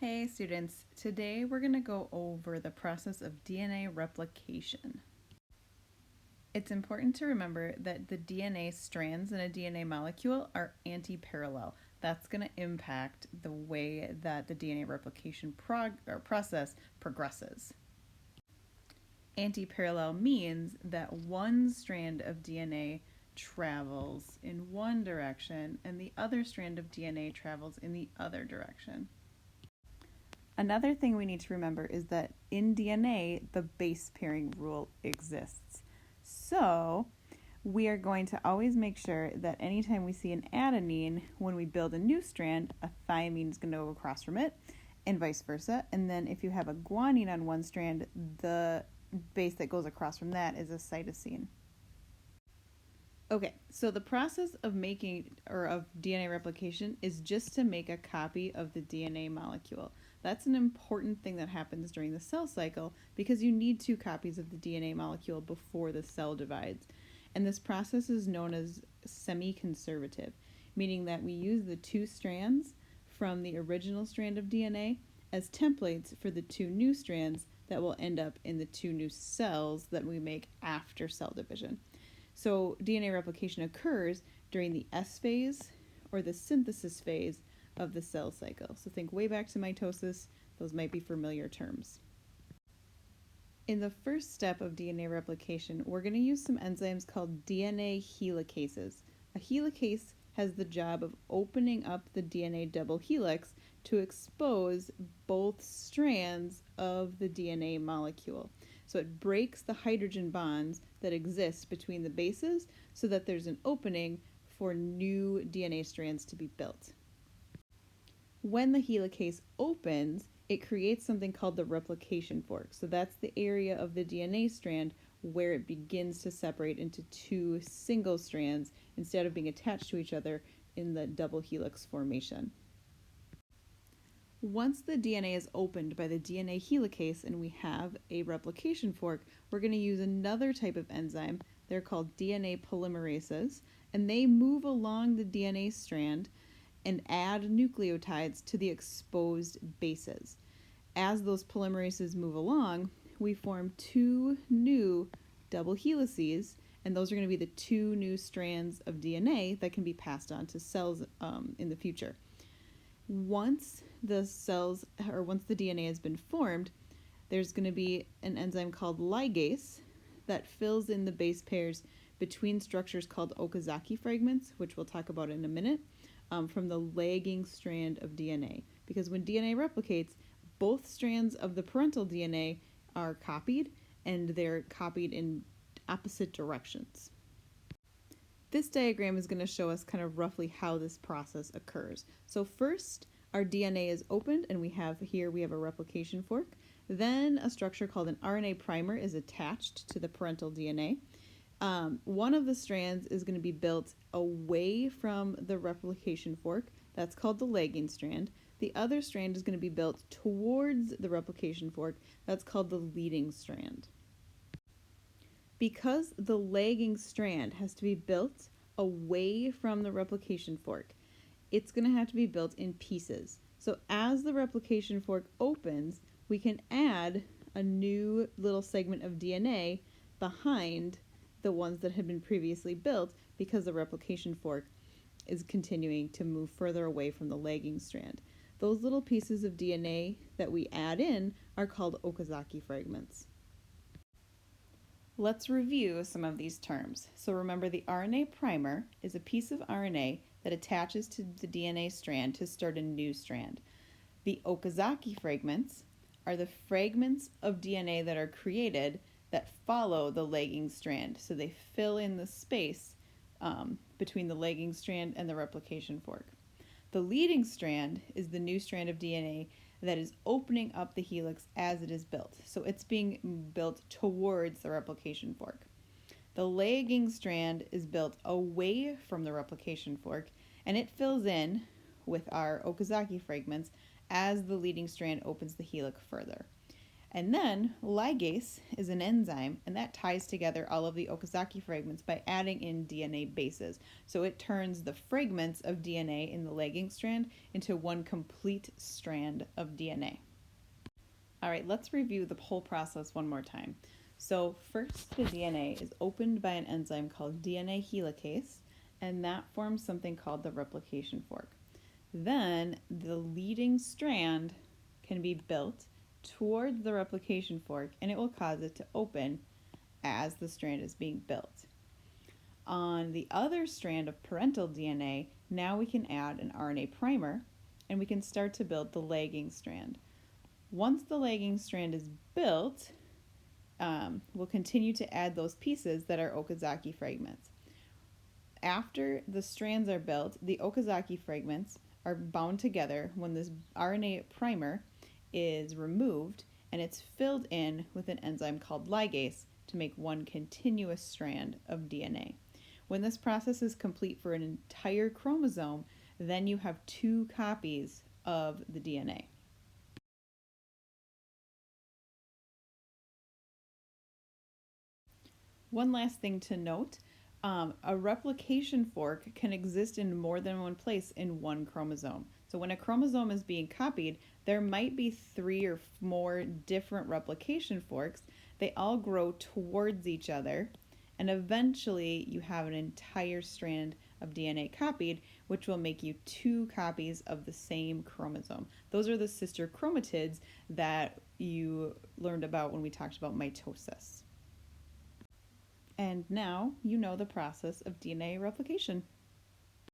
Hey students, today we're going to go over the process of DNA replication. It's important to remember that the DNA strands in a DNA molecule are anti-parallel. That's going to impact the way that the DNA replication process progresses. Anti-parallel means that one strand of DNA travels in one direction and the other strand of DNA travels in the other direction. Another thing we need to remember is that in DNA, the base pairing rule exists. So we are going to always make sure that anytime we see an adenine, when we build a new strand, a thymine is going to go across from it, and vice versa. And then if you have a guanine on one strand, the base that goes across from that is a cytosine. Okay, so the process of DNA replication is just to make a copy of the DNA molecule. That's an important thing that happens during the cell cycle because you need 2 copies of the DNA molecule before the cell divides. And this process is known as semi-conservative, meaning that we use the 2 strands from the original strand of DNA as templates for the 2 new strands that will end up in the 2 new cells that we make after cell division. So DNA replication occurs during the S phase or the synthesis phase of the cell cycle. So think way back to mitosis, those might be familiar terms. In the first step of DNA replication, we're going to use some enzymes called DNA helicases. A helicase has the job of opening up the DNA double helix to expose both strands of the DNA molecule. So it breaks the hydrogen bonds that exist between the bases so that there's an opening for new DNA strands to be built. When the helicase opens, it creates something called the replication fork. So that's the area of the DNA strand where it begins to separate into 2 single strands instead of being attached to each other in the double helix formation. Once the DNA is opened by the DNA helicase and we have a replication fork, we're going to use another type of enzyme. They're called DNA polymerases, and they move along the DNA strand and add nucleotides to the exposed bases. As those polymerases move along, we form 2 new double helices, and those are going to be the 2 new strands of DNA that can be passed on to cells in the future. Once the DNA has been formed, there's going to be an enzyme called ligase that fills in the base pairs between structures called Okazaki fragments, which we'll talk about in a minute, from the lagging strand of DNA. Because when DNA replicates, both strands of the parental DNA are copied, and they're copied in opposite directions. This diagram is going to show us kind of roughly how this process occurs. So first, our DNA is opened, and we have a replication fork. Then a structure called an RNA primer is attached to the parental DNA. One of the strands is going to be built away from the replication fork. That's called the lagging strand. The other strand is going to be built towards the replication fork. That's called the leading strand. Because the lagging strand has to be built away from the replication fork, it's going to have to be built in pieces. So as the replication fork opens, we can add a new little segment of DNA behind the ones that had been previously built because the replication fork is continuing to move further away from the lagging strand. Those little pieces of DNA that we add in are called Okazaki fragments. Let's review some of these terms. So remember, the RNA primer is a piece of RNA that attaches to the DNA strand to start a new strand. The Okazaki fragments are the fragments of DNA that are created that follow the lagging strand. So they fill in the space between the lagging strand and the replication fork. The leading strand is the new strand of DNA that is opening up the helix as it is built. So it's being built towards the replication fork. The lagging strand is built away from the replication fork, and it fills in with our Okazaki fragments as the leading strand opens the helix further. And then ligase is an enzyme, and that ties together all of the Okazaki fragments by adding in DNA bases. So it turns the fragments of DNA in the lagging strand into one complete strand of DNA. All right, let's review the whole process one more time. So first, the DNA is opened by an enzyme called DNA helicase, and that forms something called the replication fork. Then the leading strand can be built towards the replication fork, and it will cause it to open as the strand is being built. On the other strand of parental DNA, now we can add an RNA primer, and we can start to build the lagging strand. Once the lagging strand is built, we'll continue to add those pieces that are Okazaki fragments. After the strands are built, the Okazaki fragments are bound together when this RNA primer is removed, and it's filled in with an enzyme called ligase to make one continuous strand of DNA. When this process is complete for an entire chromosome, then you have 2 copies of the DNA. One last thing to note, a replication fork can exist in more than one place in one chromosome. So when a chromosome is being copied, there might be 3 or more different replication forks. They all grow towards each other, and eventually you have an entire strand of DNA copied, which will make you 2 copies of the same chromosome. Those are the sister chromatids that you learned about when we talked about mitosis. And now you know the process of DNA replication.